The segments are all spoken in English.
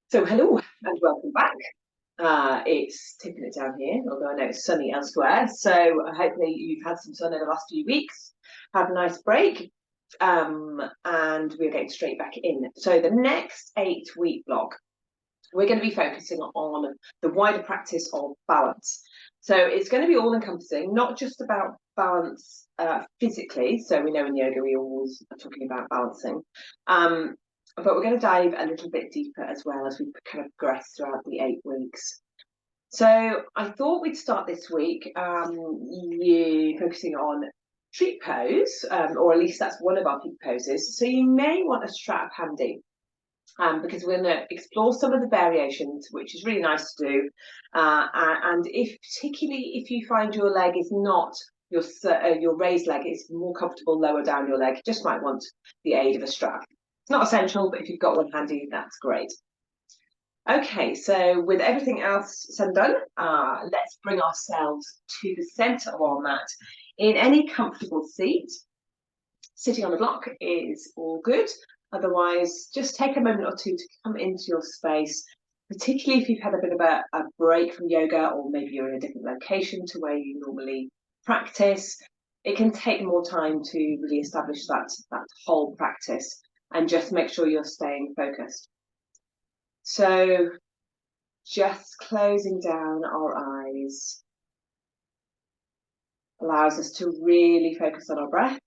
So hello and welcome back. It's tipping it down here, although I know it's sunny elsewhere. So hopefully you've had some sun over the last few weeks, had a nice break, and we're getting straight back in. So the next 8-week block, we're going to be focusing on the wider practice of balance. So it's going to be all encompassing, not just about balance physically. So we know in yoga we always are talking about balancing. But we're going to dive a little bit deeper as well as we kind of progress throughout the 8 weeks. So I thought we'd start this week focusing on tree pose, or at least that's one of our peak poses. So you may want a strap handy. Because we're going to explore some of the variations, which is really nice to do. And particularly if you find your leg is not your raised leg is more comfortable lower down your leg, you just might want the aid of a strap. It's not essential, but if you've got one handy, that's great. Okay, so with everything else said and done, let's bring ourselves to the center of our mat in any comfortable seat. Sitting on the block is all good. Otherwise, just take a moment or two to come into your space, particularly if you've had a bit of a break from yoga, or maybe you're in a different location to where you normally practice. It can take more time to really establish that whole practice and just make sure you're staying focused. So just closing down our eyes allows us to really focus on our breath.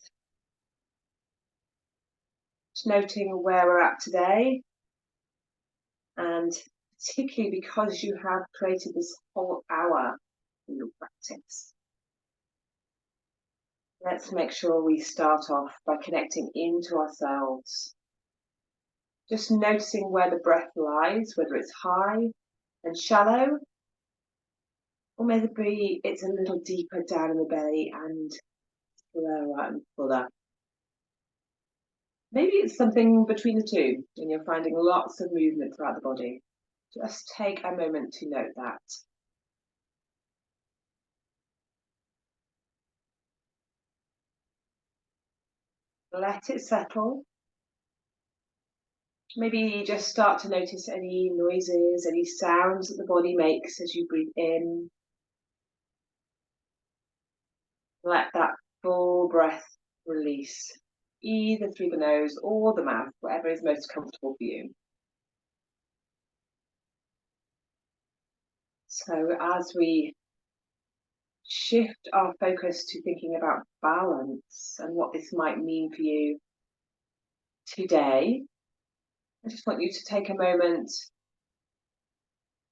Just noting where we're at today, and particularly because you have created this whole hour in your practice. Let's make sure we start off by connecting into ourselves. Just noticing where the breath lies, whether it's high and shallow, or maybe it's a little deeper down in the belly and slower and fuller. Maybe it's something between the two, and you're finding lots of movement throughout the body. Just take a moment to note that. Let it settle. Maybe just start to notice any noises, any sounds that the body makes as you breathe in. Let that full breath release, either through the nose or the mouth, whatever is most comfortable for you. So as we shift our focus to thinking about balance and what this might mean for you today, I just want you to take a moment,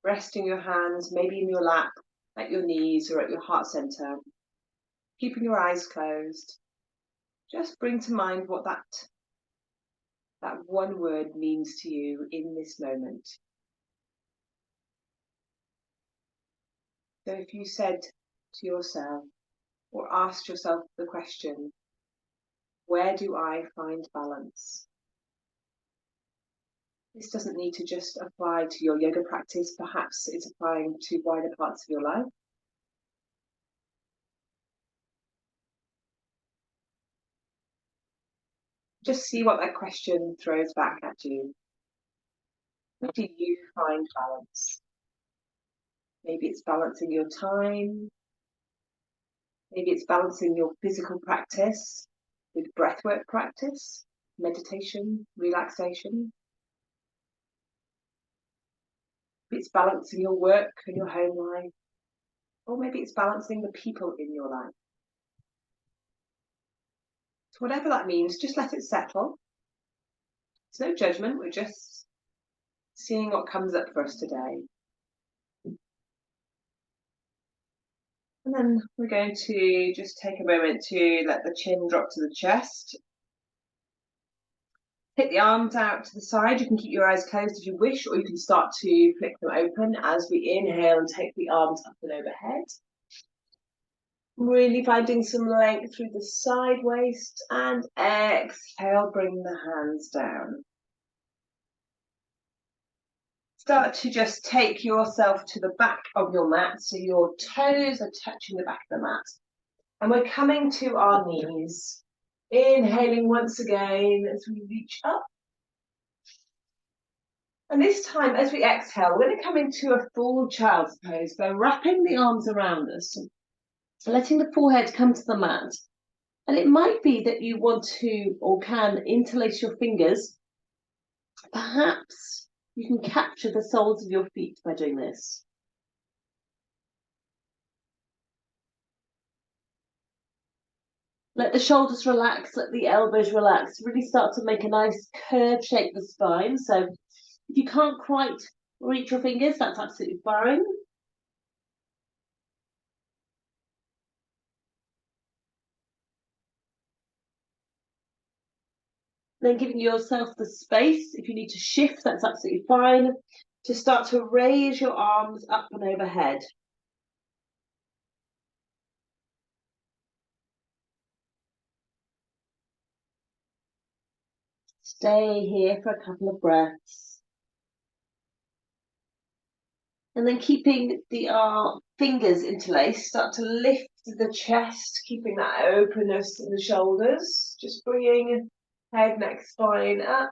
resting your hands maybe in your lap, at your knees or at your heart center, keeping your eyes closed. Just bring to mind what that one word means to you in this moment. So if you said to yourself or asked yourself the question, where do I find balance? This doesn't need to just apply to your yoga practice. Perhaps it's applying to wider parts of your life. Just see what that question throws back at you. Where do you find balance? Maybe it's balancing your time. Maybe it's balancing your physical practice with breathwork practice, meditation, relaxation. Maybe it's balancing your work and your home life. Or maybe it's balancing the people in your life. So whatever that means, just let it settle. There's no judgment, we're just seeing what comes up for us today. And then we're going to just take a moment to let the chin drop to the chest. Take the arms out to the side. You can keep your eyes closed if you wish, or you can start to flick them open as we inhale and take the arms up and overhead. Really finding some length through the side waist, and exhale, bring the hands down. Start to just take yourself to the back of your mat, so your toes are touching the back of the mat. And we're coming to our knees. Inhaling once again as we reach up. And this time, as we exhale, we're going to come into a full child's pose by wrapping the arms around us, letting the forehead come to the mat. And it might be that you want to or can interlace your fingers. Perhaps you can capture the soles of your feet by doing this. Let the shoulders relax, let the elbows relax. Really start to make a nice curve shape the spine. So if you can't quite reach your fingers, that's absolutely fine. Then giving yourself the space, if you need to shift, that's absolutely fine, to start to raise your arms up and overhead. Stay here for a couple of breaths. And then keeping the fingers interlaced, start to lift the chest, keeping that openness in the shoulders, just bringing head, neck, spine up.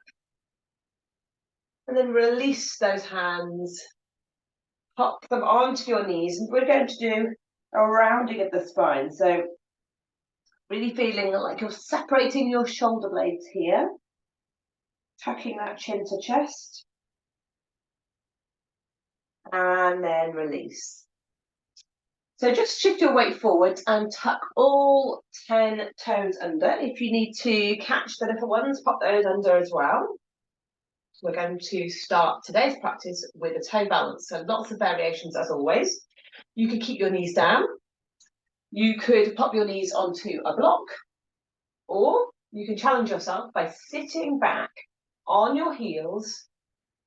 And then release those hands, pop them onto your knees, and we're going to do a rounding of the spine. So really feeling like you're separating your shoulder blades here, tucking that chin to chest, and then release. So just shift your weight forward and tuck all 10 toes under. If you need to catch the little ones, pop those under as well. We're going to start today's practice with a toe balance. So lots of variations as always. You can keep your knees down. You could pop your knees onto a block, or you can challenge yourself by sitting back on your heels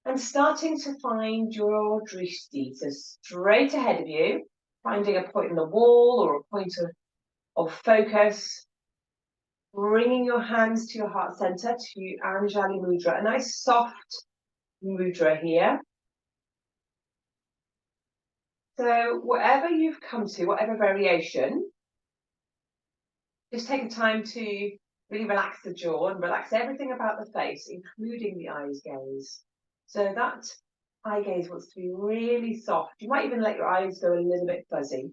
and starting to find your drishti, so straight ahead of you, finding a point in the wall or a point of focus, bringing your hands to your heart center, to Anjali Mudra, a nice soft mudra here. So whatever you've come to, whatever variation, just take a time to really relax the jaw and relax everything about the face, including the eyes gaze. So that eye gaze wants to be really soft. You might even let your eyes go a little bit fuzzy.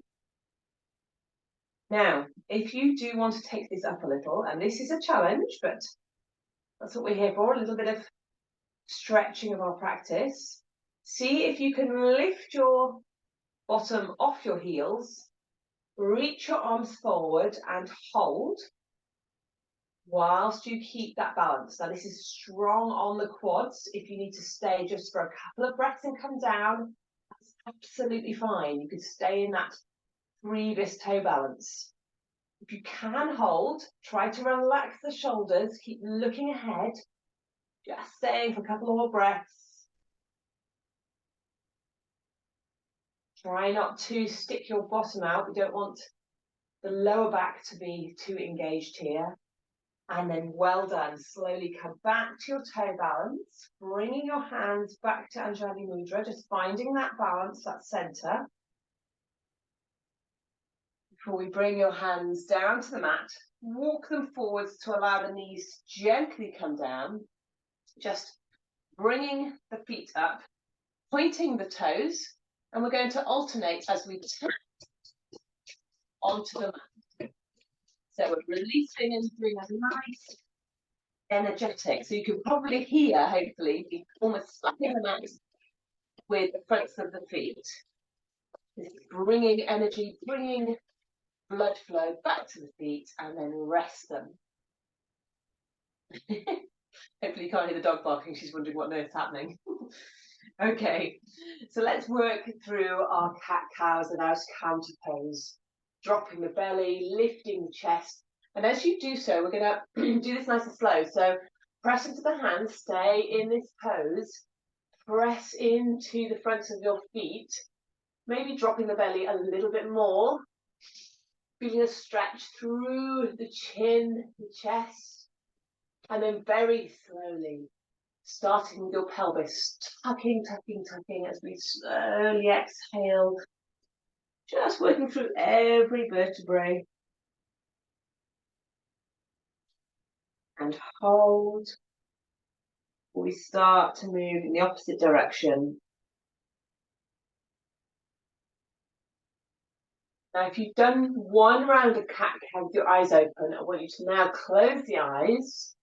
Now, if you do want to take this up a little, and this is a challenge, but that's what we're here for, a little bit of stretching of our practice. See if you can lift your bottom off your heels, reach your arms forward and hold whilst you keep that balance. Now this is strong on the quads. If you need to stay just for a couple of breaths and come down, that's absolutely fine. You could stay in that previous toe balance. If you can hold, try to relax the shoulders, keep looking ahead, just staying for a couple more breaths. Try not to stick your bottom out. We don't want the lower back to be too engaged here. And then well done. Slowly come back to your toe balance, bringing your hands back to Anjali Mudra, just finding that balance, that center. Before we bring your hands down to the mat, walk them forwards to allow the knees gently come down, just bringing the feet up, pointing the toes, and we're going to alternate as we tap onto the mat. So we're releasing and doing a nice energetic. So you can probably hear, hopefully, be almost slapping the mat with the fronts of the feet. This is bringing energy, bringing blood flow back to the feet, and then rest them. Hopefully you can't hear the dog barking. She's wondering what on earth's happening. Okay, so let's work through our cat-cows and our counter pose. Dropping the belly, lifting the chest. And as you do so, we're going to do this nice and slow. So press into the hands, stay in this pose. Press into the fronts of your feet. Maybe dropping the belly a little bit more. Feeling a stretch through the chin, the chest. And then very slowly, starting with your pelvis, tucking, tucking, tucking as we slowly exhale. Just working through every vertebrae. And hold. we start to move in the opposite direction. Now, if you've done one round of cat-cow with your eyes open, I want you to now close the eyes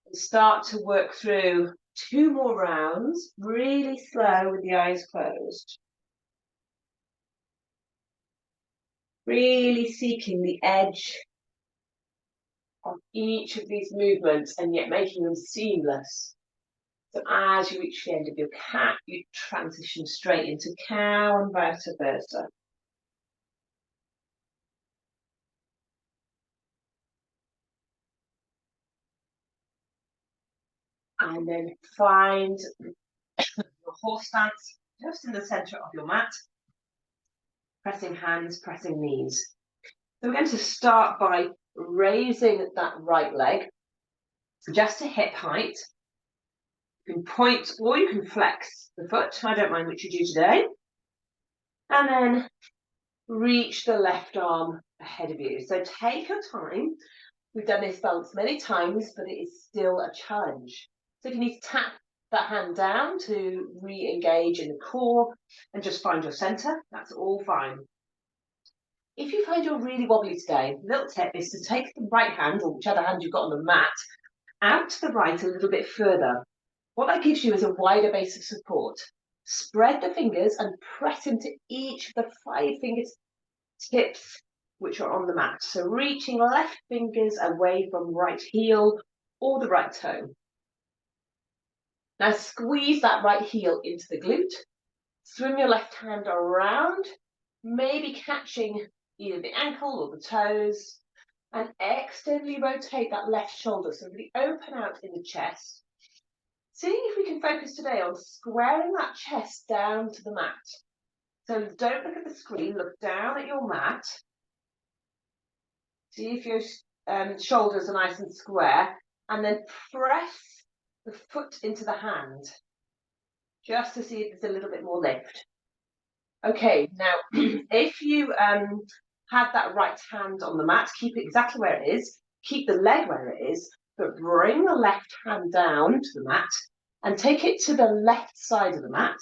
and start to work through 2 more rounds, really slow with the eyes closed. Really seeking the edge of each of these movements and yet making them seamless. So as you reach the end of your cat, you transition straight into cow and vice versa. And then find your horse stance just in the center of your mat. Pressing hands, pressing knees. So we're going to start by raising that right leg just to hip height. You can point or you can flex the foot. I don't mind which you do today. And then reach the left arm ahead of you. So take your time. We've done this balance many times, but it is still a challenge. So if you need to tap that hand down to re-engage in the core and just find your center, that's all fine. If you find you're really wobbly today, the little tip is to take the right hand, or whichever hand you've got on the mat, out to the right a little bit further. What that gives you is a wider base of support. Spread the fingers and press into each of the 5 fingertips which are on the mat. So reaching left fingers away from right heel or the right toe. Now squeeze that right heel into the glute. Swim your left hand around, maybe catching either the ankle or the toes, and externally rotate that left shoulder. So really open out in the chest. Seeing if we can focus today on squaring that chest down to the mat. So don't look at the screen, look down at your mat. See if your shoulders are nice and square, and then press the foot into the hand, just to see if there's a little bit more lift. Okay, now if you had that right hand on the mat, keep it exactly where it is, keep the leg where it is, but bring the left hand down to the mat and take it to the left side of the mat.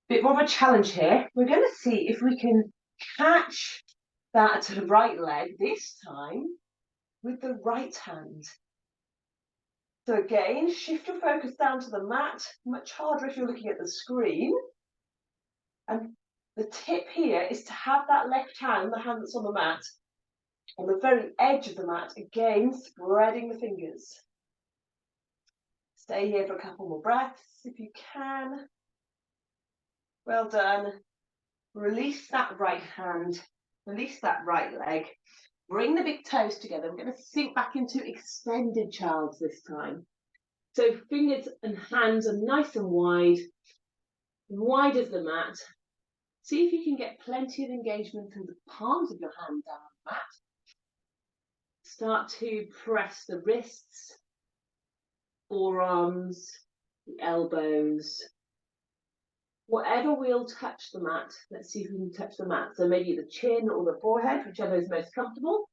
Bit more of a challenge here. We're going to see if we can catch that right leg this time with the right hand. So again, shift your focus down to the mat, much harder if you're looking at the screen. And the tip here is to have that left hand, the hand that's on the mat, on the very edge of the mat, again, spreading the fingers. Stay here for a couple more breaths if you can. Well done. Release that right hand, release that right leg. Bring the big toes together. We're going to sink back into extended child's this time. So fingers and hands are nice and wide as the mat. See if you can get plenty of engagement through the palms of your hand down on the mat. Start to press the wrists, forearms, the elbows. Whatever will touch the mat, let's see if we can touch the mat. So maybe the chin or the forehead, whichever is most comfortable.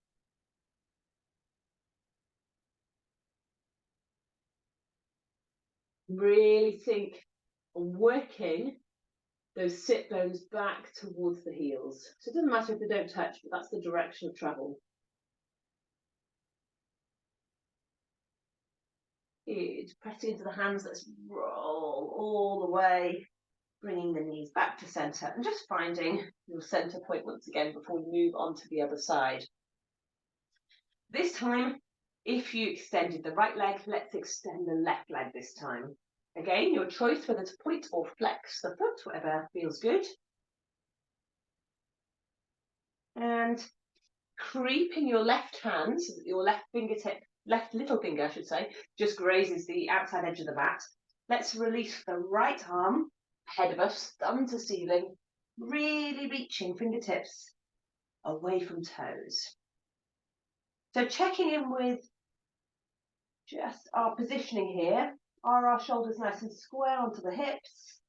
Really think on working those sit bones back towards the heels. So it doesn't matter if they don't touch, but that's the direction of travel. Good. Pressing into the hands, let's roll all the way, bringing the knees back to center and just finding your center point once again before we move on to the other side. This time, if you extended the right leg, let's extend the left leg this time. Again, your choice whether to point or flex the foot, whatever feels good. And creeping your left hand, so that your left fingertip, left little finger, I should say, just grazes the outside edge of the mat. Let's release the right arm ahead of us, thumb to ceiling, really reaching fingertips away from toes. So checking in with just our positioning here. Are our shoulders nice and square onto the hips?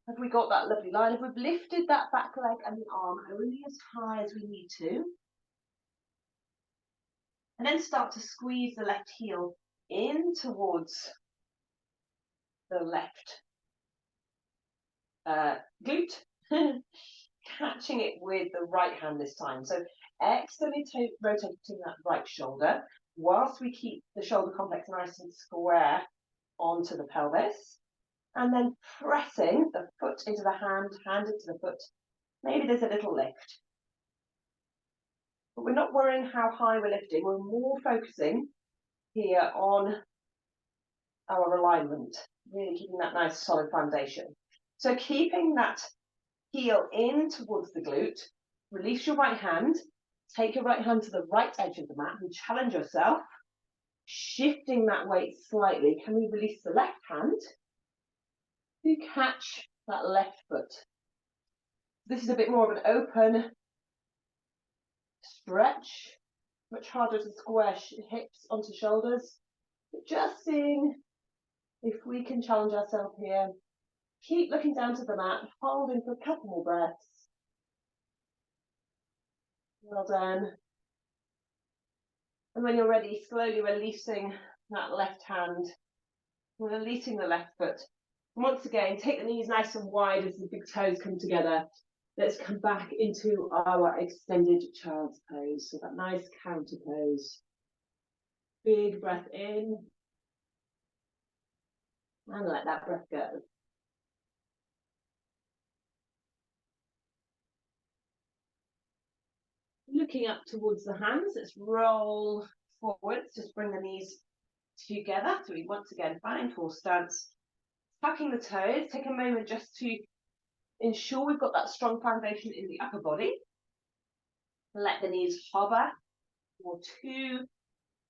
Have we got that lovely line? Have we lifted that back leg and the arm only as high as we need to? And then start to squeeze the left heel in towards the left glute, catching it with the right hand this time. So externally rotating that right shoulder, whilst we keep the shoulder complex nice and square onto the pelvis, and then pressing the foot into the hand, hand into the foot. Maybe there's a little lift. But we're not worrying how high we're lifting, we're more focusing here on our alignment, really keeping that nice solid foundation. So keeping that heel in towards the glute, release your right hand, take your right hand to the right edge of the mat and challenge yourself, shifting that weight slightly. Can we release the left hand to catch that left foot? This is a bit more of an open stretch, much harder to square hips onto shoulders, but just seeing if we can challenge ourselves here. Keep looking down to the mat, holding for a couple more breaths. Well done. And when you're ready, slowly releasing that left hand, releasing the left foot. And once again, take the knees nice and wide as the big toes come together. Let's come back into our extended child's pose. So that nice counter pose. Big breath in. And let that breath go. Looking up towards the hands, let's roll forwards. Just bring the knees together. So we once again find full stance. Tucking the toes. Take a moment just to ensure we've got that strong foundation in the upper body. Let the knees hover for 2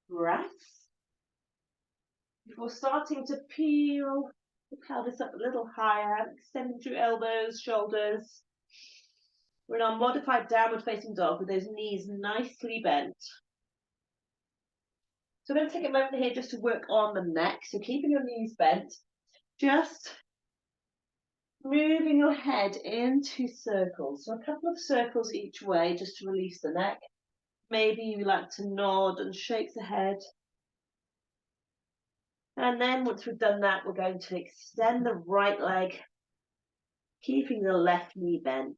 breaths before starting to peel the pelvis up a little higher, extending through elbows, shoulders. We're in our modified downward facing dog with those knees nicely bent. So I'm going to take a moment here just to work on the neck. So keeping your knees bent, just moving your head into circles. So a couple of circles each way just to release the neck. Maybe you like to nod and shake the head. And then once we've done that, we're going to extend the right leg, keeping the left knee bent.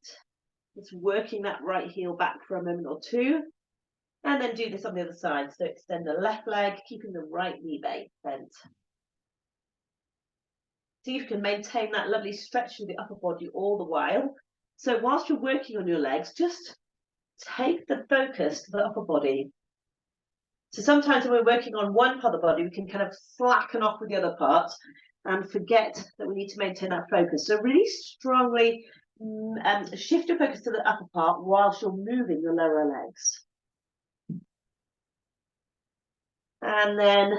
Just working that right heel back for a moment or two. And then do this on the other side. So extend the left leg, keeping the right knee bent. See if you can maintain that lovely stretch through the upper body all the while. So whilst you're working on your legs, just take the focus to the upper body. So sometimes when we're working on one part of the body, we can kind of slacken off with the other parts and forget that we need to maintain that focus. So really strongly shift your focus to the upper part whilst you're moving your lower legs. And then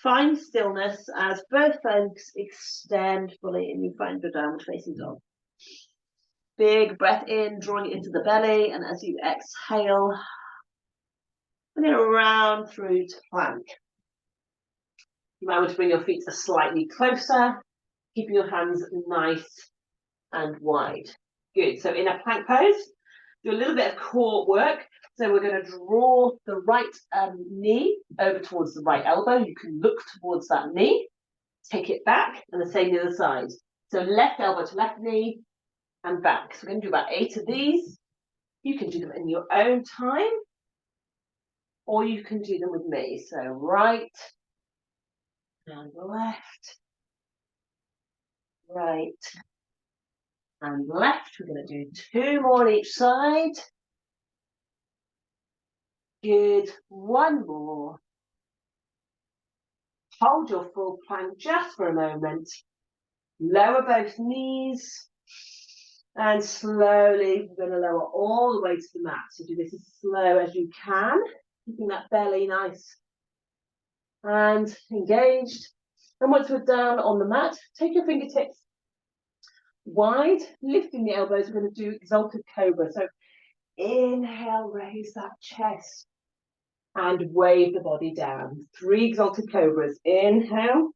find stillness as both legs extend fully and you find your downward facing dog. Big breath in, drawing it into the belly, and as you exhale, and then round through to plank. You might want to bring your feet slightly closer, keeping your hands nice and wide. Good. So in a plank pose, do a little bit of core work. So we're going to draw the right knee over towards the right elbow. You can look towards that knee, take it back, and the same the other side. So left elbow to left knee and back. So we're going to do about 8 of these. You can do them in your own time, or you can do them with me. So right and left, right and left. We're going to do 2 more on each side. Good. 1 more. Hold your full plank just for a moment. Lower both knees. And slowly, we're going to lower all the way to the mat. So do this as slow as you can, keeping that belly nice and engaged. And once we're down on the mat, take your fingertips wide, lifting the elbows. We're going to do exalted cobra. So inhale, raise that chest and wave the body down. 3 exalted cobras. Inhale.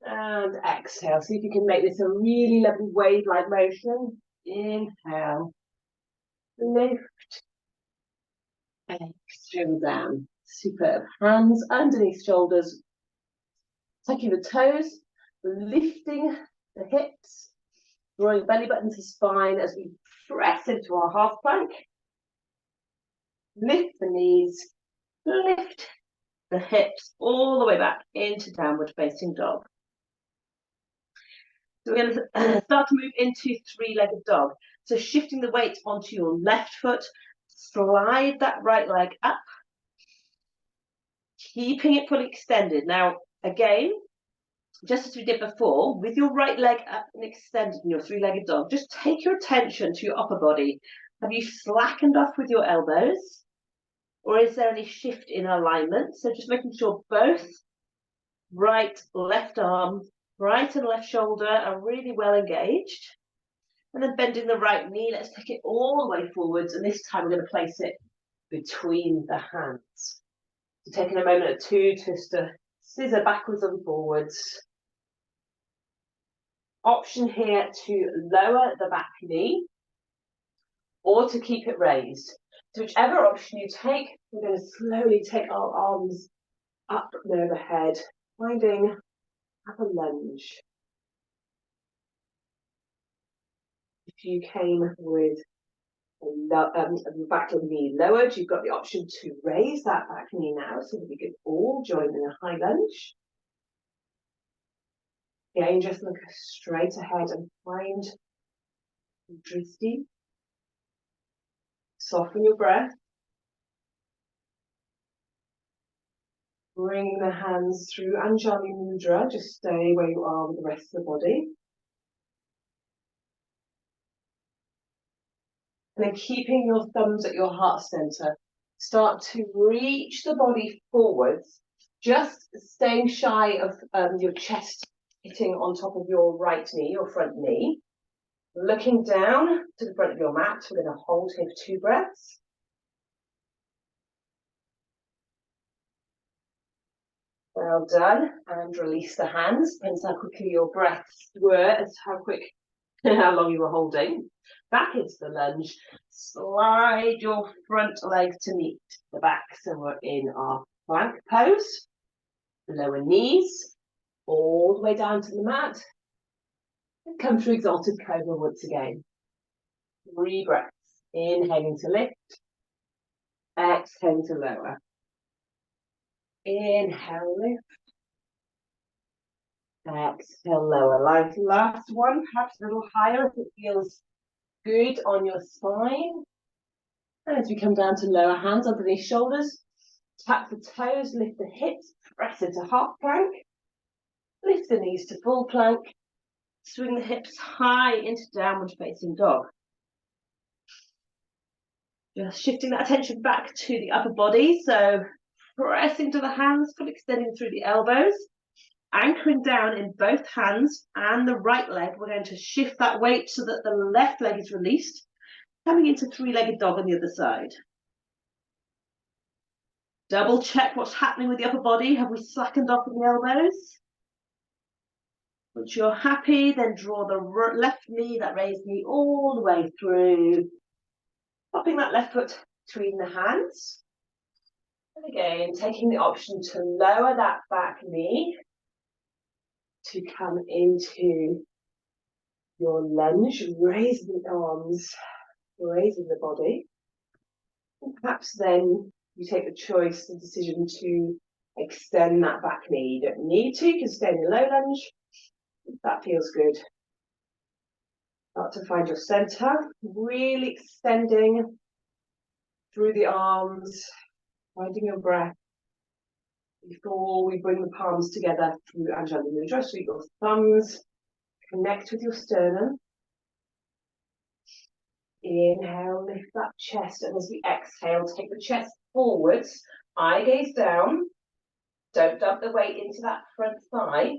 And exhale. See if you can make this a really lovely wave-like motion. Inhale. Lift. Exhale down. Superb. Hands underneath shoulders. Tucking the toes, lifting the hips, drawing belly button to spine as we press into our half plank. Lift the knees, lift the hips all the way back into downward facing dog. So we're going to start to move into three-legged dog. So shifting the weight onto your left foot, slide that right leg up, keeping it fully extended. Now, again, just as we did before, with your right leg up and extended in your three-legged dog, just take your attention to your upper body. Have you slackened off with your elbows? Or is there any shift in alignment? So just making sure both right, left arm, right and left shoulder are really well engaged. And then bending the right knee, let's take it all the way forwards. And this time we're going to place it between the hands. So taking a moment or two just to scissor backwards and forwards. Option here to lower the back knee or to keep it raised. So whichever option you take, we're going to slowly take our arms up and overhead, finding upper lunge. If you came with the back knee lowered, you've got the option to raise that back knee now, so that we can all join in a high lunge. Again, just look straight ahead and find drishti. Soften your breath. Bring the hands through Anjali Mudra. Just stay where you are with the rest of the body. And then keeping your thumbs at your heart center, start to reach the body forwards, just staying shy of your chest hitting on top of your right knee, your front knee. Looking down to the front of your mat, we're going to hold here for 2 breaths. Well done, and release the hands. Depends how quickly your breaths were as how long you were holding. Back into the lunge. Slide your front leg to meet the back. So we're in our plank pose. Lower knees, all the way down to the mat. And come to exalted cobra once again. 3 breaths. Inhaling to lift. Exhaling to lower. Inhale, lift. Exhale, lower. Last one, perhaps a little higher if it feels good on your spine. And as we come down to lower, hands underneath shoulders, tap the toes, lift the hips, press into half plank, lift the knees to full plank, swing the hips high into downward facing dog. Just shifting that attention back to the upper body, so pressing to the hands, full extending through the elbows, anchoring down in both hands and the right leg. We're going to shift that weight so that the left leg is released, coming into 3-legged dog on the other side. Double check what's happening with the upper body. Have we slackened off in the elbows? Once you're happy, then draw the left knee, that raised knee, all the way through. Popping that left foot between the hands. And again, taking the option to lower that back knee to come into your lunge, raise the arms, raising the body. And perhaps then you take the choice, the decision to extend that back knee. You don't need to, you can stay in the low lunge. If that feels good. Start to find your center, really extending through the arms, finding your breath. Before we bring the palms together through Anjali Mudra, so your thumbs connect with your sternum. Inhale, lift that chest, and as we exhale, take the chest forwards, eye gaze down. Don't dump the weight into that front thigh.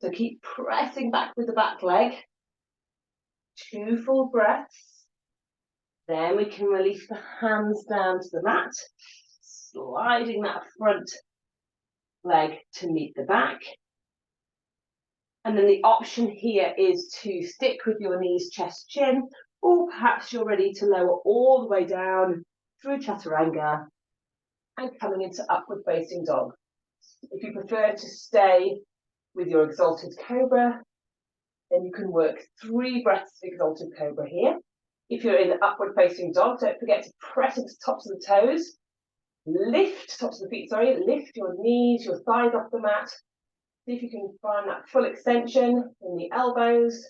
So keep pressing back with the back leg. 2 full breaths. Then we can release the hands down to the mat, sliding that front leg to meet the back. And then the option here is to stick with your knees, chest, chin, or perhaps you're ready to lower all the way down through chaturanga and coming into upward facing dog. If you prefer to stay with your exalted cobra, then you can work 3 breaths of exalted cobra here. If you're in upward facing dog, don't forget to press into the tops of the toes, lift tops of the feet, sorry, lift your knees, your thighs off the mat. See if you can find that full extension in the elbows,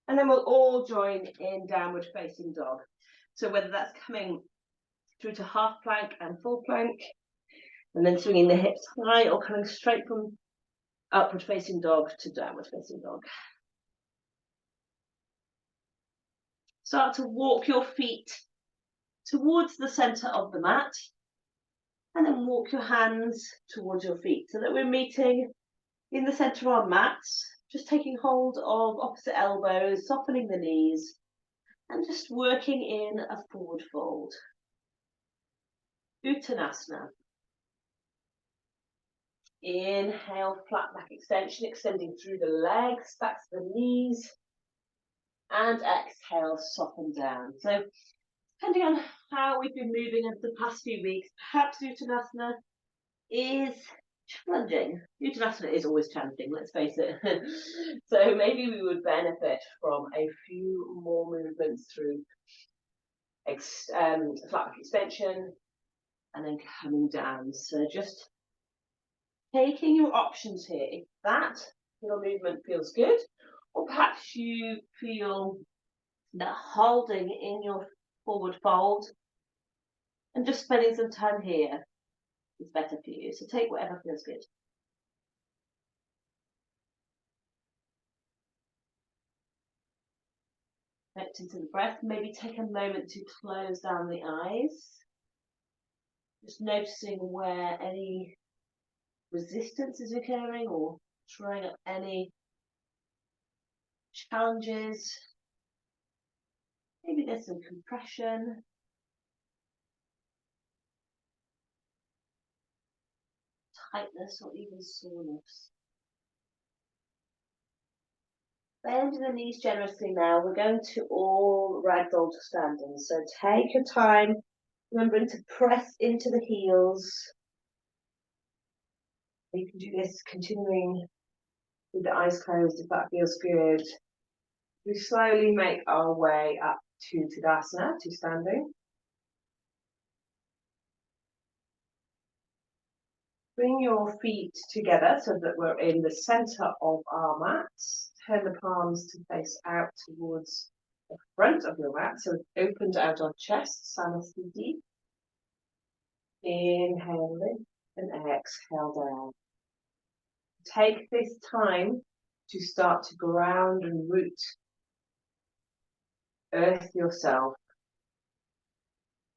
and then we'll all join in downward facing dog. So whether that's coming through to half plank and full plank, and then swinging the hips high, or coming straight from upward facing dog to downward facing dog. Start to walk your feet towards the center of the mat, and then walk your hands towards your feet so that we're meeting in the center of our mats, just taking hold of opposite elbows, softening the knees, and just working in a forward fold. Uttanasana. Inhale, flat back extension, extending through the legs, back to the knees, and exhale, soften down. So depending on how we've been moving over the past few weeks, perhaps Uttanasana is challenging. Uttanasana is always challenging, let's face it. So maybe we would benefit from a few more movements through flat back extension and then coming down. So just taking your options here. If that your movement feels good, or perhaps you feel that holding in your forward fold and just spending some time here is better for you. So take whatever feels good. Connect into the breath. Maybe take a moment to close down the eyes. Just noticing where any resistance is occurring or trying up any challenges. Maybe there's some compression. Tightness or even soreness. Bend the knees generously now. We're going to all ragdoll to standing. So take your time, remembering to press into the heels. You can do this continuing with the eyes closed if that feels good. We slowly make our way up to Tadasana, to standing. Bring your feet together so that we're in the center of our mats. Turn the palms to face out towards the front of your mat. So we've opened out our chest, Samasthiti. Inhale in and exhale down. Take this time to start to ground and root, earth yourself.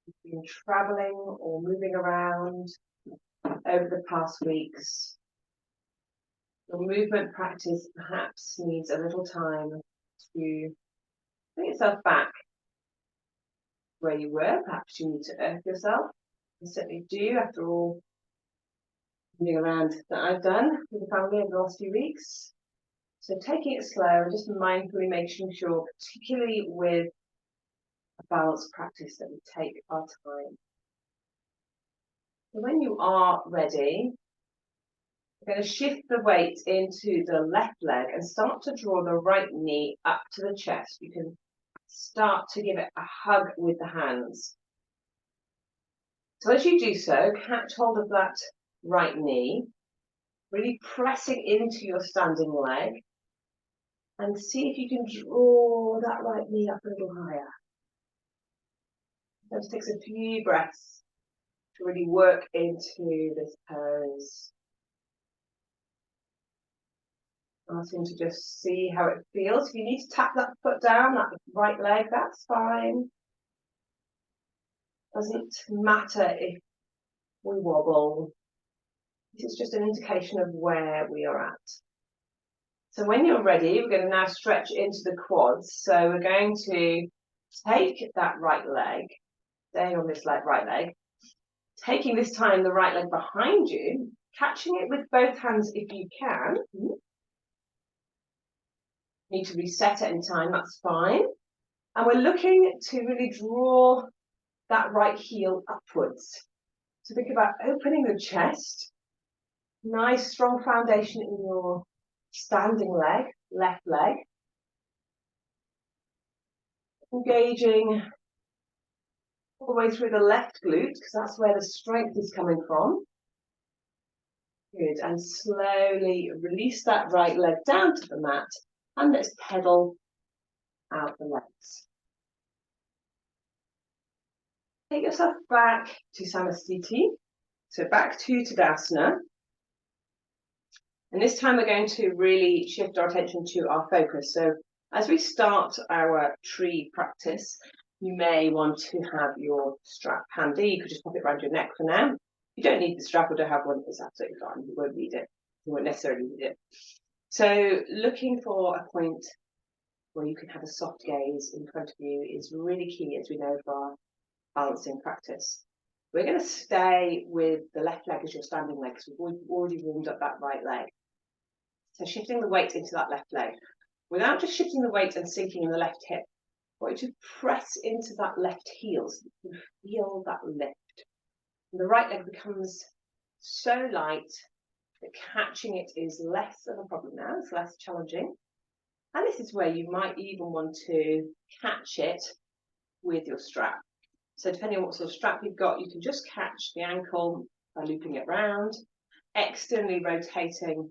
You've been traveling or moving around over the past weeks. Your movement practice perhaps needs a little time to bring yourself back where you were. Perhaps you need to earth yourself. You certainly do, after all moving around that I've done with the family over the last few weeks. So taking it slow and just mindfully making sure, particularly with a balanced practice, that we take our time. So when you are ready, we're going to shift the weight into the left leg and start to draw the right knee up to the chest. You can start to give it a hug with the hands. So as you do so, catch hold of that right knee, really pressing into your standing leg, and see if you can draw that right knee up a little higher. Just takes a few breaths to really work into this pose. Asking to just see how it feels. If you need to tap that foot down, that right leg, that's fine. Doesn't matter if we wobble. This is just an indication of where we are at. So when you're ready, we're going to now stretch into the quads. So we're going to take that right leg, staying on this right leg, taking this time the right leg behind you, catching it with both hands if you can. Need to reset at any time, that's fine. And we're looking to really draw that right heel upwards. So think about opening the chest. Nice strong foundation in your standing leg, left leg. Engaging all the way through the left glute, because that's where the strength is coming from. Good, and slowly release that right leg down to the mat, and let's pedal out the legs. Take yourself back to Samasthiti, so back to Tadasana. And this time we're going to really shift our attention to our focus. So as we start our tree practice, you may want to have your strap handy. You could just pop it around your neck for now. You don't need the strap or don't have one, it's absolutely fine. You won't need it. You won't necessarily need it. So looking for a point where you can have a soft gaze in front of you is really key, as we know, for our balancing practice. We're going to stay with the left leg as your standing leg, because we've already warmed up that right leg. So shifting the weight into that left leg, without just shifting the weight and sinking in the left hip, I want you to press into that left heel so you can feel that lift. And the right leg becomes so light that catching it is less of a problem now, it's less challenging. And this is where you might even want to catch it with your strap. So depending on what sort of strap you've got, you can just catch the ankle by looping it round, externally rotating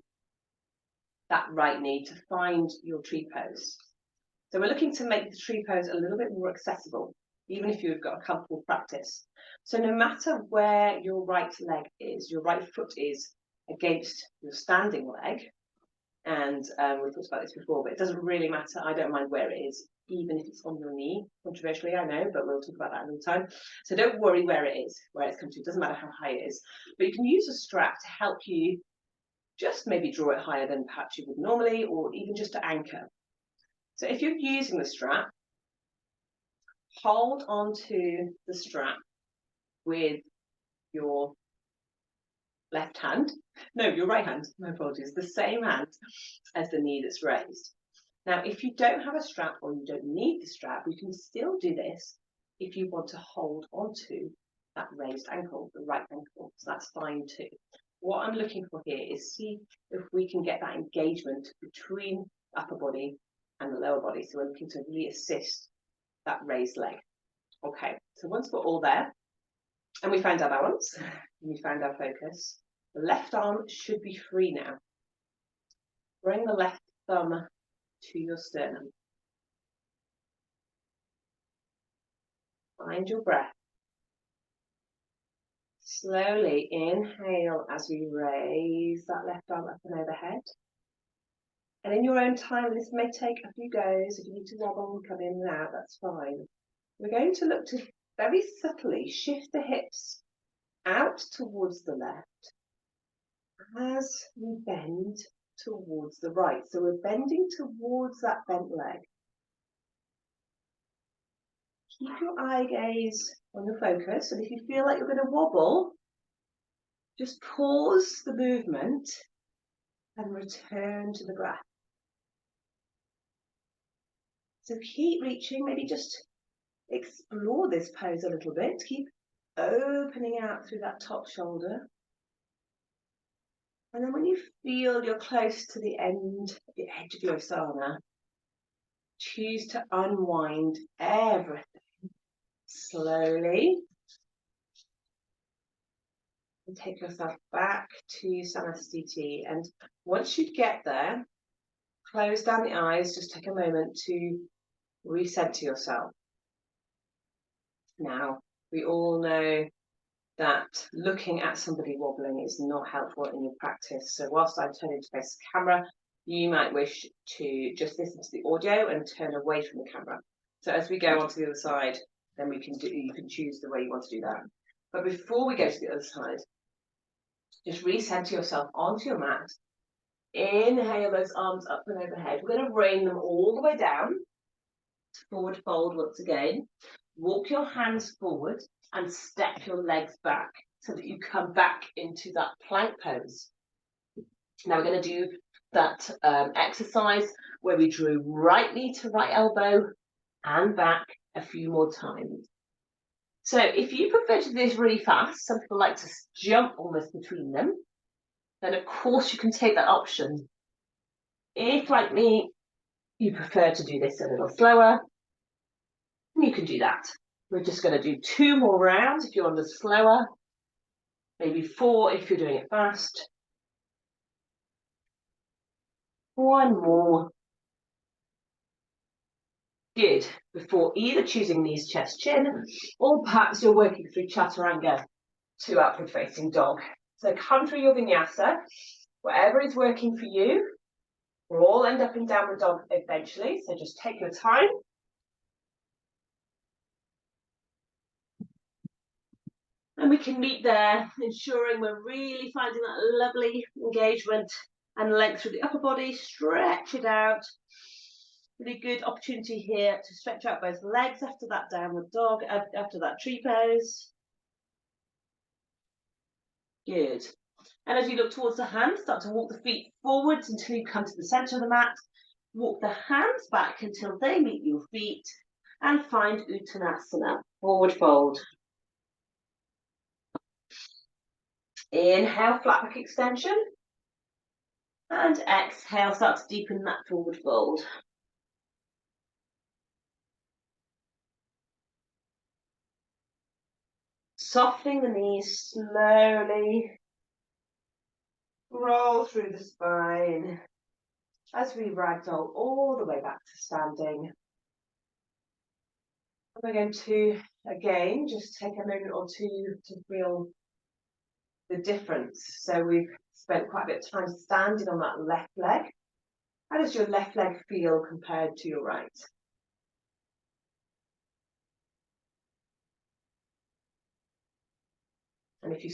that right knee to find your tree pose. So we're looking to make the tree pose a little bit more accessible, even if you've got a comfortable practice. So no matter where your right leg is, your right foot is against your standing leg, and we've talked about this before, but it doesn't really matter. I don't mind where it is, even if it's on your knee. Controversially, I know, but we'll talk about that another time. So don't worry where it is, where it's come to. It doesn't matter how high it is. But you can use a strap to help you just maybe draw it higher than perhaps you would normally, or even just to anchor. So if you're using the strap, hold onto the strap with your left hand, no, your right hand, my apologies, the same hand as the knee that's raised. Now, if you don't have a strap or you don't need the strap, you can still do this if you want to hold onto that raised ankle, the right ankle, so that's fine too. What I'm looking for here is see if we can get that engagement between the upper body and the lower body. So we're looking to really assist that raised leg. Okay, so once we're all there, and we found our balance, and we found our focus, the left arm should be free now. Bring the left thumb to your sternum. Find your breath. Slowly inhale as we raise that left arm up and overhead. And in your own time, this may take a few goes. If you need to wobble and come in and out, that's fine. We're going to look to very subtly shift the hips out towards the left as we bend towards the right. So we're bending towards that bent leg. Keep your eye gaze on the focus, and if you feel like you're going to wobble, just pause the movement and return to the breath. So keep reaching, maybe just explore this pose a little bit. Keep opening out through that top shoulder. And then when you feel you're close to the end, the edge of your asana, choose to unwind everything slowly. And take yourself back to Samasthiti. And once you get there, close down the eyes, just take a moment to recenter yourself. Now, we all know that looking at somebody wobbling is not helpful in your practice. So whilst I'm turning to face the camera, you might wish to just listen to the audio and turn away from the camera. So as we go on to the other side, then you can choose the way you want to do that. But before we go to the other side, just recenter yourself onto your mat. Inhale those arms up and overhead. We're going to bring them all the way down. Forward fold once again. Walk your hands forward and step your legs back so that you come back into that plank pose. Now we're going to do that exercise where we drew right knee to right elbow and back a few more times. So if you prefer to do this really fast, some people like to jump almost between them, then of course you can take that option. If, like me, you prefer to do this a little slower, you can do that. We're just going to do 2 more rounds if you're on the slower, maybe 4 if you're doing it fast. 1 more. Good. Before either choosing knees, chest, chin, or perhaps you're working through chaturanga to upward facing dog. So come through your vinyasa, whatever is working for you. We'll all end up in downward dog eventually, so just take your time. And we can meet there, ensuring we're really finding that lovely engagement and length through the upper body. Stretch it out. Really good opportunity here to stretch out both legs after that downward dog, after that tree pose. Good. And as you look towards the hands, start to walk the feet forwards until you come to the center of the mat. Walk the hands back until they meet your feet and find Uttanasana, forward fold. Inhale, flat back extension. And exhale, start to deepen that forward fold. Softening the knees slowly. Roll through the spine as we ragdoll all the way back to standing. We're going to, again, just take a moment or two to feel the difference. So we've spent quite a bit of time standing on that left leg. How does your left leg feel compared to your right? And if you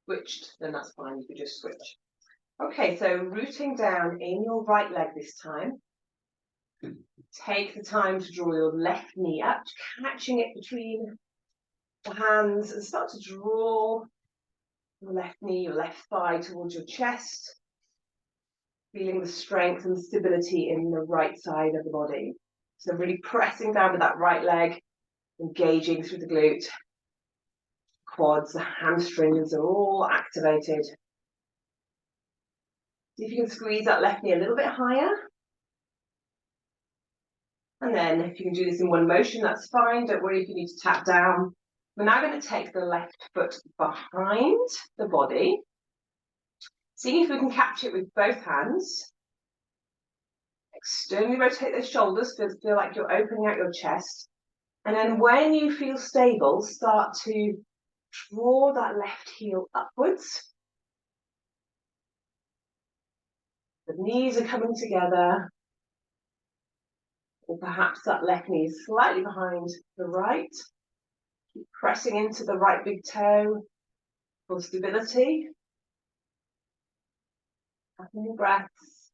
switched, then that's fine, you could just switch. Okay, so rooting down in your right leg this time. Take the time to draw your left knee up, catching it between the hands, and start to draw your left knee, your left thigh towards your chest, feeling the strength and stability in the right side of the body. So really pressing down with that right leg, engaging through the glute, quads, the hamstrings are all activated. See if you can squeeze that left knee a little bit higher. And then if you can do this in one motion, that's fine. Don't worry if you need to tap down. We're now going to take the left foot behind the body. Seeing if we can catch it with both hands. Externally rotate those shoulders, feel like you're opening out your chest. And then when you feel stable, start to draw that left heel upwards. The knees are coming together. Or perhaps that left knee is slightly behind the right. Keep pressing into the right big toe for stability. Tapping your breaths.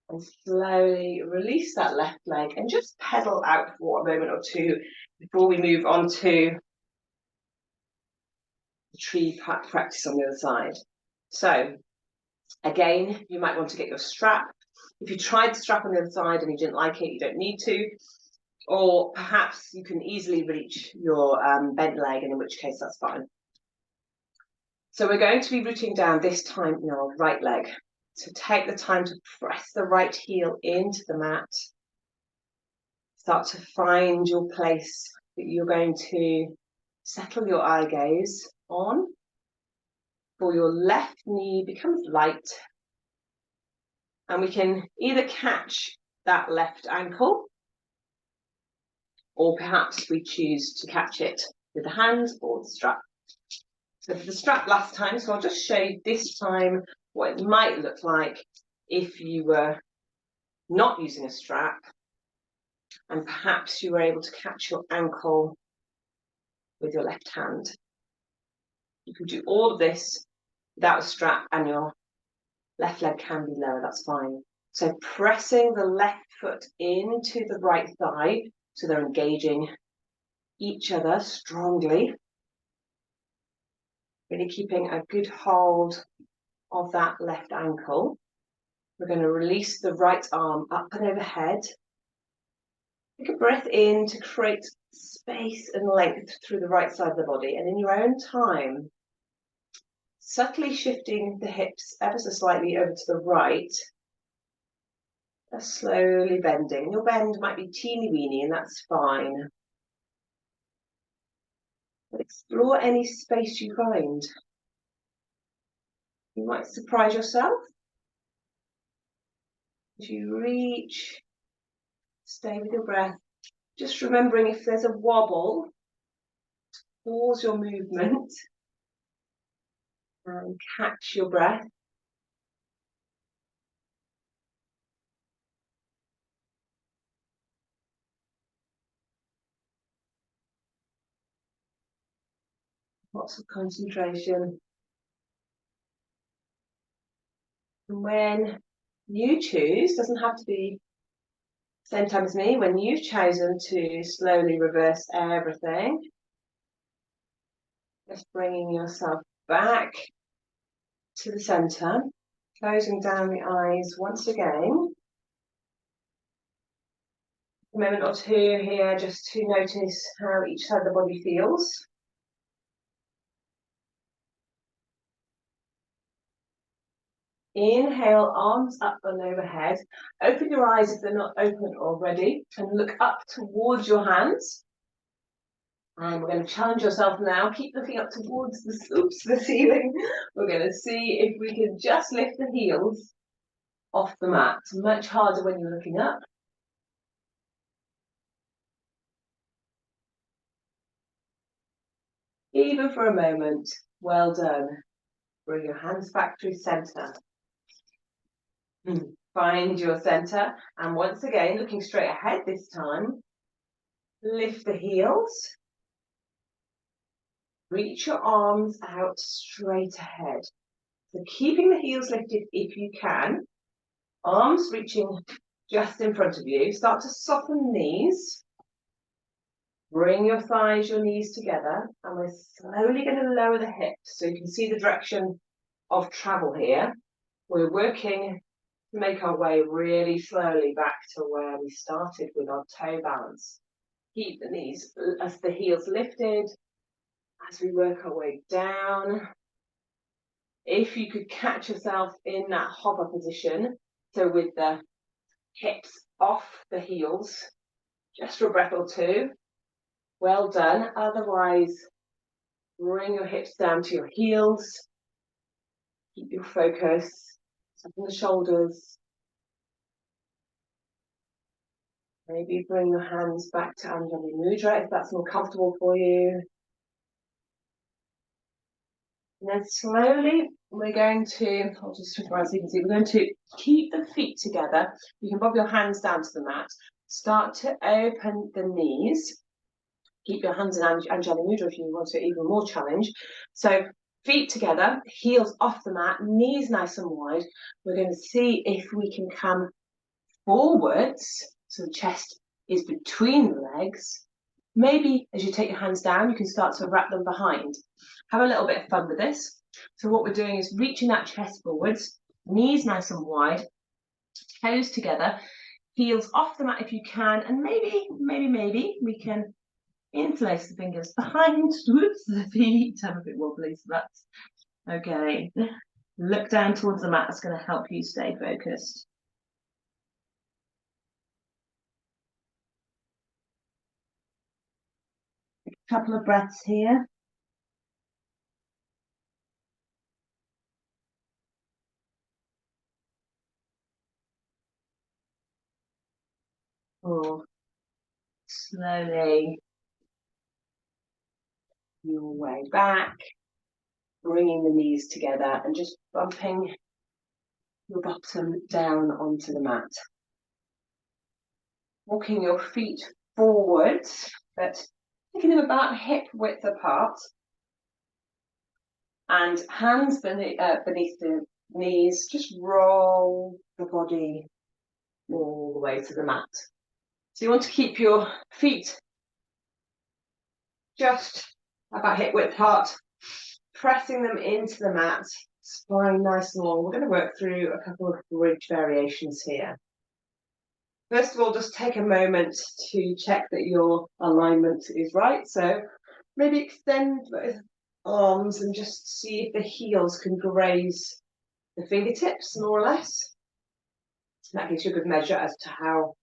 And slowly release that left leg and just pedal out for a moment or two before we move on to the tree practice on the other side. So again, you might want to get your strap. If you tried the strap on the other side and you didn't like it, you don't need to. Or perhaps you can easily reach your bent leg, and in which case that's fine. So we're going to be rooting down this time in our right leg. So take the time to press the right heel into the mat. Start to find your place that you're going to settle your eye gaze on. For your left knee becomes light. And we can either catch that left ankle, or perhaps we choose to catch it with the hand or the strap. So for the strap last time, so I'll just show you this time what it might look like if you were not using a strap, and perhaps you were able to catch your ankle with your left hand. You can do all of this without a strap, and your left leg can be lower, that's fine. So pressing the left foot into the right thigh, so they're engaging each other strongly. Really keeping a good hold of that left ankle. We're going to release the right arm up and overhead. Take a breath in to create space and length through the right side of the body, and in your own time, subtly shifting the hips ever so slightly over to the right, just slowly bending. Your bend might be teeny weeny, and that's fine. But explore any space you find. You might surprise yourself as you reach. Stay with your breath. Just remembering, if there's a wobble, pause your movement and catch your breath. Lots of concentration. And when you choose, doesn't have to be same time as me, when you've chosen to slowly reverse everything, just bringing yourself back to the center, closing down the eyes once again. A moment or two here just to notice how each side of the body feels. Inhale, arms up and overhead. Open your eyes if they're not open already, and look up towards your hands. And we're going to challenge yourself now. Keep looking up towards the ceiling. We're going to see if we can just lift the heels off the mat. It's much harder when you're looking up. Even for a moment. Well done. Bring your hands back through center. Find your center. And once again, looking straight ahead this time. Lift the heels. Reach your arms out straight ahead. So keeping the heels lifted if you can. Arms reaching just in front of you. Start to soften knees. Bring your thighs, your knees together. And we're slowly going to lower the hips. So you can see the direction of travel here. We're working to make our way really slowly back to where we started with our toe balance. Keep the knees as the heels lifted. As we work our way down, if you could catch yourself in that hover position, so with the hips off the heels, just for a breath or two, well done. Otherwise, bring your hips down to your heels, keep your focus, soften the shoulders, maybe bring your hands back to Anjali Mudra if that's more comfortable for you. And then slowly, we're going to, I'll just switch around so you can see, we're going to keep the feet together. You can bob your hands down to the mat. Start to open the knees. Keep your hands in Anjali Mudra if you want to even more challenge. So feet together, heels off the mat, knees nice and wide. We're going to see if we can come forwards, so the chest is between the legs. Maybe as you take your hands down, you can start to wrap them behind. Have a little bit of fun with this. So what we're doing is reaching that chest forwards, knees nice and wide, toes together, heels off the mat if you can, and maybe we can interlace the fingers behind the feet. I'm a bit wobbly, so that's okay. Look down towards the mat. That's going to help you stay focused. A couple of breaths here. Or slowly your way back, bringing the knees together and just bumping your bottom down onto the mat. Walking your feet forwards, but taking them about hip width apart. And hands beneath the knees, just roll the body all the way to the mat. So you want to keep your feet just about hip width apart, pressing them into the mat, spine nice and long. We're going to work through a couple of bridge variations here. First of all, just take a moment to check that your alignment is right. So maybe extend both arms and just see if the heels can graze the fingertips more or less. That gives you a good measure as to how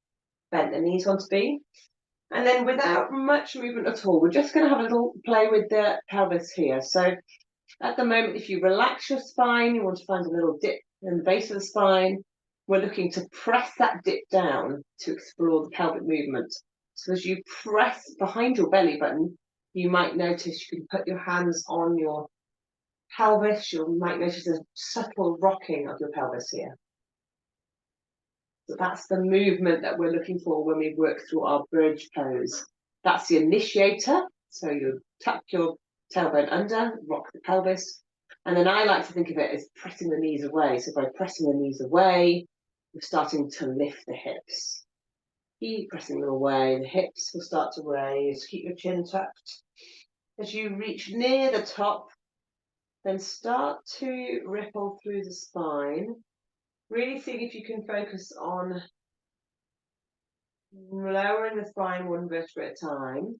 bent the knees want to be. And then without much movement at all, we're just going to have a little play with the pelvis here. So at the moment, if you relax your spine, you want to find a little dip in the base of the spine. We're looking to press that dip down to explore the pelvic movement. So as you press behind your belly button, you might notice you can put your hands on your pelvis. You might notice a subtle rocking of your pelvis here. So that's the movement that we're looking for when we work through our bridge pose. That's the initiator. So you tuck your tailbone under, rock the pelvis. And then I like to think of it as pressing the knees away. So by pressing the knees away, we're starting to lift the hips. Keep pressing them away. The hips will start to raise. Keep your chin tucked. As you reach near the top, then start to ripple through the spine. Really see if you can focus on lowering the spine one vertebra at a time,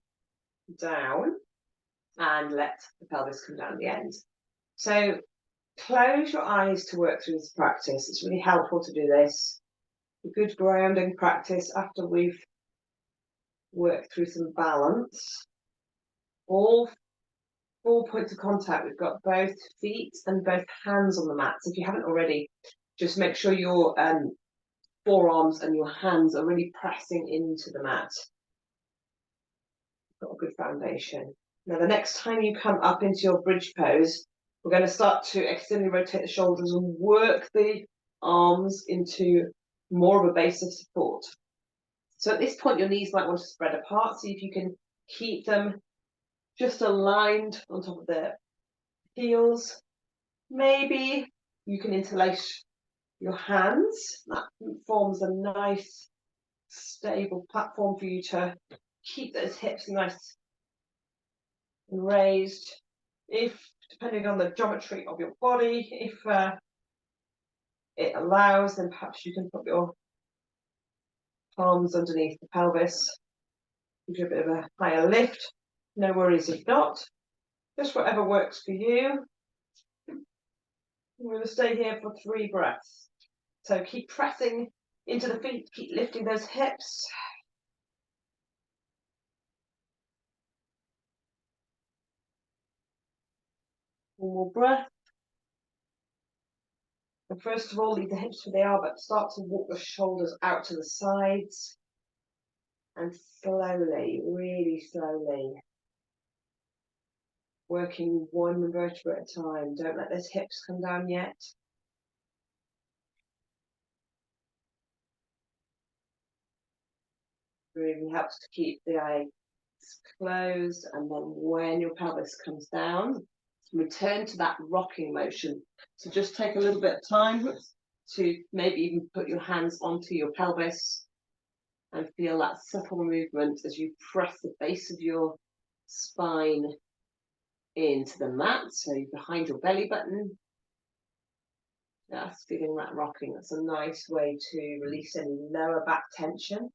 down, and let the pelvis come down at the end. So close your eyes to work through this practice. It's really helpful to do this. A good grounding practice after we've worked through some balance. All 4 points of contact. We've got both feet and both hands on the mat. So if you haven't already, just make sure your forearms and your hands are really pressing into the mat. Got a good foundation. Now the next time you come up into your bridge pose, we're going to start to externally rotate the shoulders and work the arms into more of a base of support. So at this point your knees might want to spread apart. See if you can keep them just aligned on top of the heels. Maybe you can interlace your hands. That forms a nice stable platform for you to keep those hips nice and raised. If, depending on the geometry of your body, if it allows, then perhaps you can put your palms underneath the pelvis, give you a bit of a higher lift. No worries if not. Just whatever works for you. We're going to stay here for 3 breaths. So keep pressing into the feet, keep lifting those hips. One more breath. And first of all, leave the hips where they are, but start to walk the shoulders out to the sides. And slowly, really slowly, working one vertebra at a time. Don't let those hips come down yet. Really helps to keep the eyes closed, and then when your pelvis comes down, return to that rocking motion. So just take a little bit of time to maybe even put your hands onto your pelvis and feel that subtle movement as you press the base of your spine into the mat, so behind your belly button. Just feeling that rocking. That's a nice way to release any lower back tension.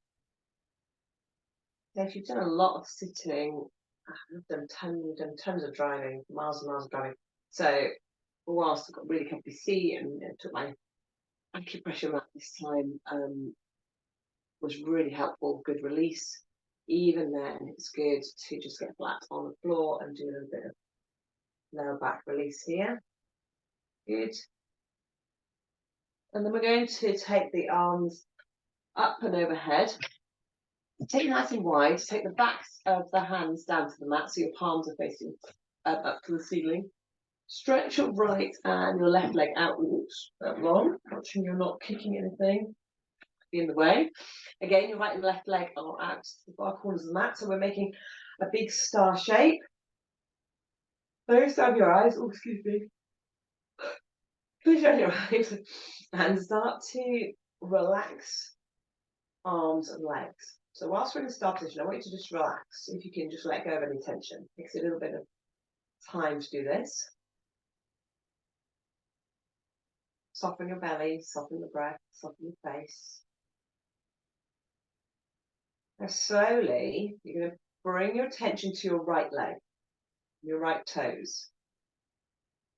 So if you've done a lot of sitting, I've done tons of driving, miles and miles of driving. So whilst I got really comfy seat and took my acupressure mat this time, was really helpful, good release. Even then, it's good to just get flat on the floor and do a little bit of lower back release here. Good. And then we're going to take the arms up and overhead. Take it nice and wide. Take the backs of the hands down to the mat, so your palms are facing up to the ceiling. Stretch your right and your left leg outwards, long, watching you're not kicking anything in the way. Again, your right and left leg are out to the far corners of the mat, so we're making a big star shape. Close down your eyes. Oh, excuse me. Close down your eyes and start to relax arms and legs. So whilst we're in star position, I want you to just relax. If you can just let go of any tension. It takes a little bit of time to do this. Soften your belly, soften the breath, soften your face. Now slowly, you're going to bring your attention to your right leg, your right toes.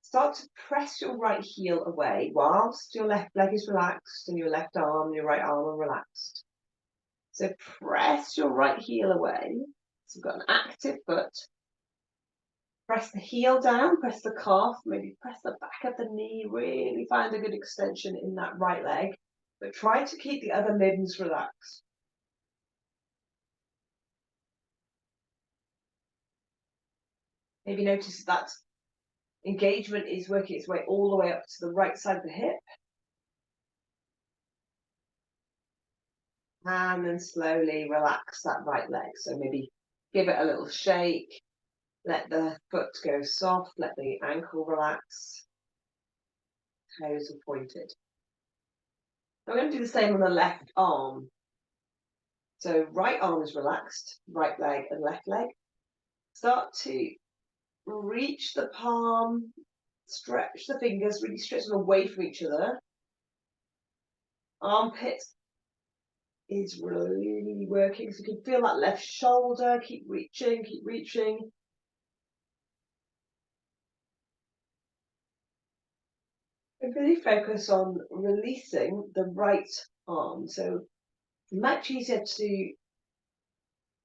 Start to press your right heel away whilst your left leg is relaxed and your left arm and your right arm are relaxed. So press your right heel away. So you've got an active foot. Press the heel down, press the calf, maybe press the back of the knee, really find a good extension in that right leg, but try to keep the other limbs relaxed. Maybe notice that engagement is working its way all the way up to the right side of the hip. And then slowly relax that right leg. So maybe give it a little shake, let the foot go soft, let the ankle relax, toes are pointed. I'm going to do the same on the left arm. So right arm is relaxed, right leg and left leg. Start to reach the palm, stretch the fingers, really stretch them away from each other. Armpit is really working, so you can feel that left shoulder, keep reaching, keep reaching. And really focus on releasing the right arm. So much easier to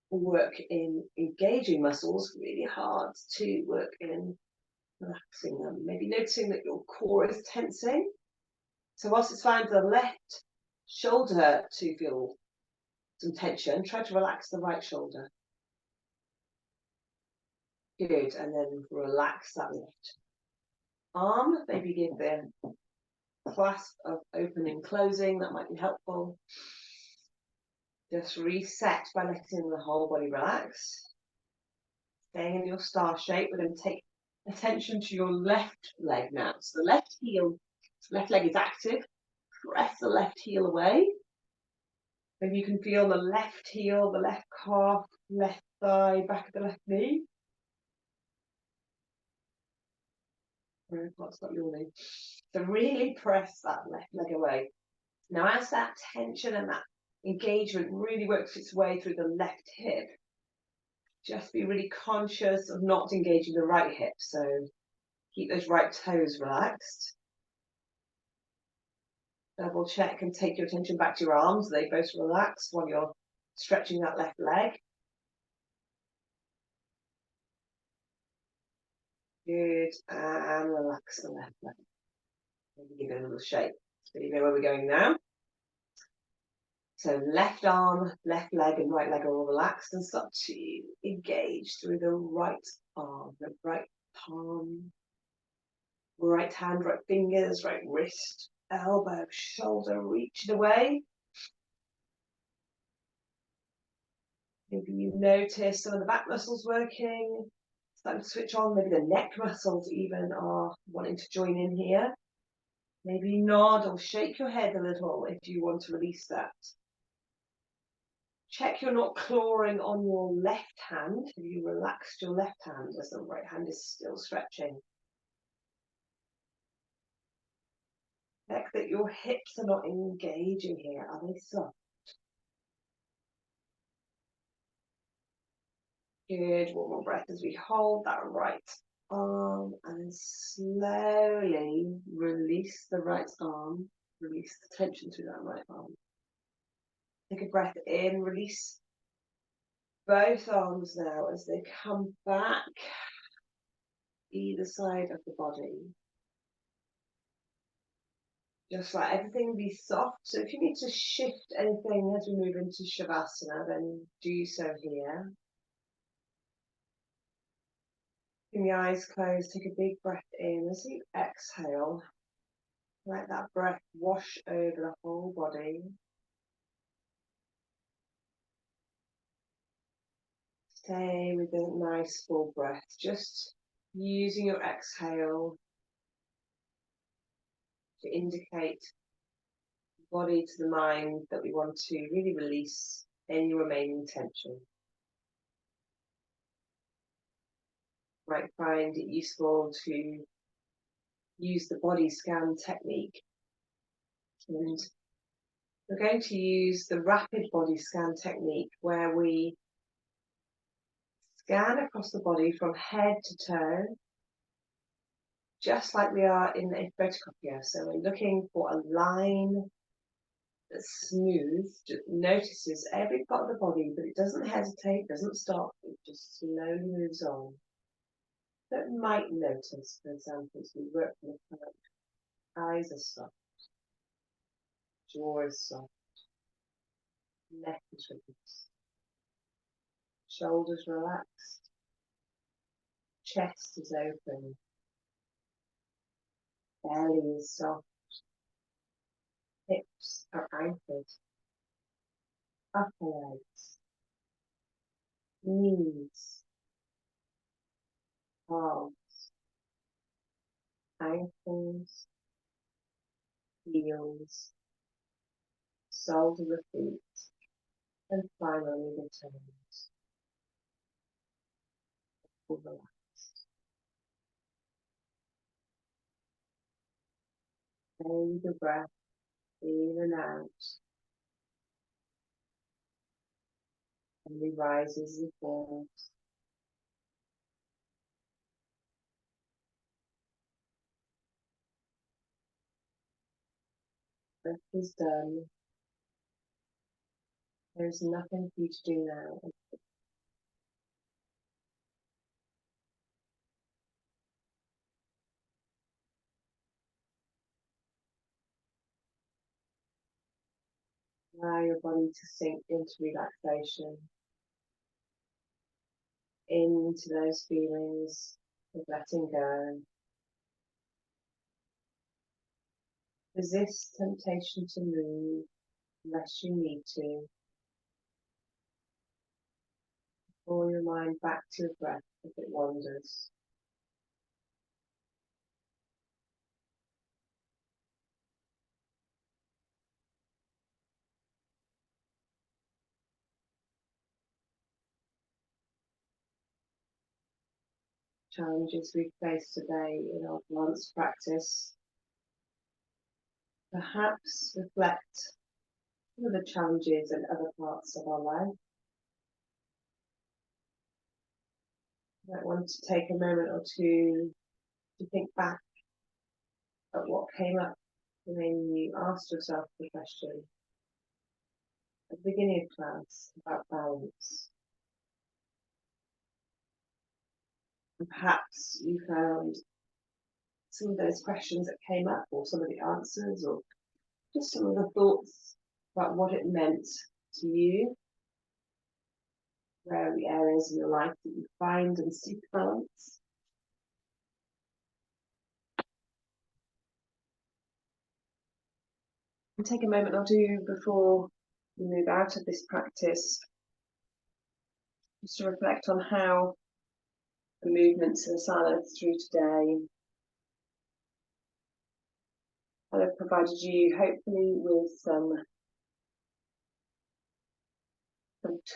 work in engaging muscles, really hard to work in relaxing them. Maybe noticing that your core is tensing. So whilst it's fine for the left shoulder to feel some tension, try to relax the right shoulder. Good, and then relax that left arm. Maybe give the clasp of opening, closing, that might be helpful. Just reset by letting the whole body relax. Staying in your star shape, we're going to take attention to your left leg now. So the left heel, left leg is active. Press the left heel away. Maybe you can feel the left heel, the left calf, left thigh, back of the left knee. That's not your knee. So really press that left leg away. Now as that tension and that engagement really works its way through the left hip, just be really conscious of not engaging the right hip. So keep those right toes relaxed. Double check and take your attention back to your arms. They both relax while you're stretching that left leg. Good, and relax the left leg. Maybe give it a little shake. So you know where we're going now. So left arm, left leg and right leg are all relaxed, and start to engage through the right arm, the right palm, right hand, right fingers, right wrist, elbow, shoulder, reach it away. Maybe you notice some of the back muscles working, starting to switch on. Maybe the neck muscles even are wanting to join in here. Maybe nod or shake your head a little if you want to release that. Check you're not clawing on your left hand. Have you relaxed your left hand as the right hand is still stretching? Check that your hips are not engaging here. Are they soft? Good. One more breath as we hold that right arm and then slowly release the right arm. Release the tension through that right arm. Take a breath in, release both arms now as they come back either side of the body. Just let everything be soft. So if you need to shift anything as we move into Shavasana, then do so here. Keep your eyes closed, take a big breath in. As you exhale, let that breath wash over the whole body. Stay with a nice full breath, just using your exhale to indicate the body to the mind that we want to really release any remaining tension. Might find it useful to use the body scan technique and We're going to use the rapid body scan technique where we scan across the body from head to toe, just like we are in a photocopier. So we're looking for a line that's smooth, just notices every part of the body, but it doesn't hesitate, doesn't stop, it just slowly moves on. That might notice, for example, as we work from the front, eyes are soft, jaw is soft, neck is released, shoulders relaxed, chest is open, belly is soft, hips are anchored, upper legs, knees, calves, ankles, heels, soles of the feet, and finally the toes. All relaxed. Take the breath in and out, and it rises and falls. Breath is done. There's nothing for you to do now. Allow your body to sink into relaxation, into those feelings of letting go. Resist temptation to move unless you need to. Pull your mind back to your breath if it wanders. Challenges we face today in our advanced practice perhaps reflect some of the challenges in other parts of our life. You might want to take a moment or two to think back at what came up when you asked yourself the question at the beginning of class about balance. And perhaps you found some of those questions that came up, or some of the answers, or just some of the thoughts about what it meant to you. Where are the areas in your life that you find and seek balance? And take a moment or two before you move out of this practice just to reflect on how the movements in asana through today have provided you hopefully with some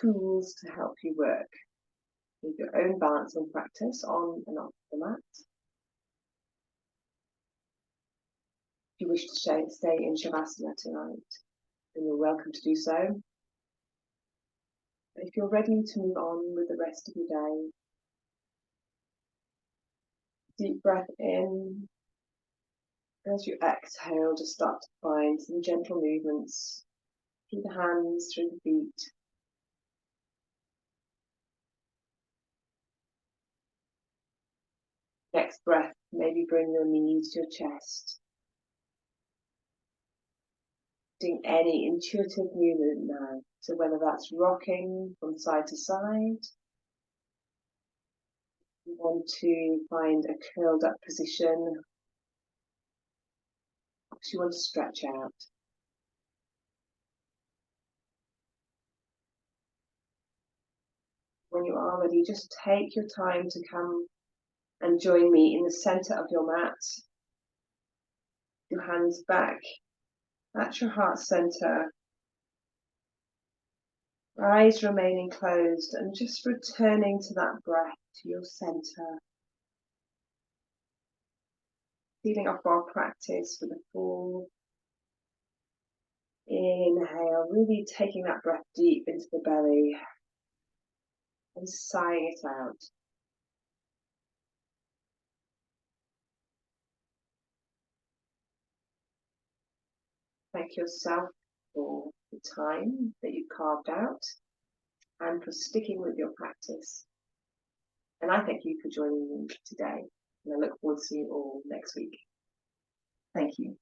tools to help you work with your own balance and practice on and off the mat. If you wish to stay in Shavasana tonight, then you're welcome to do so. If you're ready to move on with the rest of your day, deep breath in. As you exhale, just start to find some gentle movements through the hands, through the feet. Next breath, maybe bring your knees to your chest. Doing any intuitive movement now. So whether that's rocking from side to side, you want to find a curled up position, perhaps you want to stretch out. When you are ready, just take your time to come and join me in the center of your mat. Your hands back at your heart center. Eyes remaining closed and just returning to that breath, to your center. Feeling off our practice with a full Inhale, really taking that breath deep into the belly and sighing it out. Thank yourself for the time that you've carved out and for sticking with your practice. And I thank you for joining me today. And I look forward to seeing you all next week. Thank you.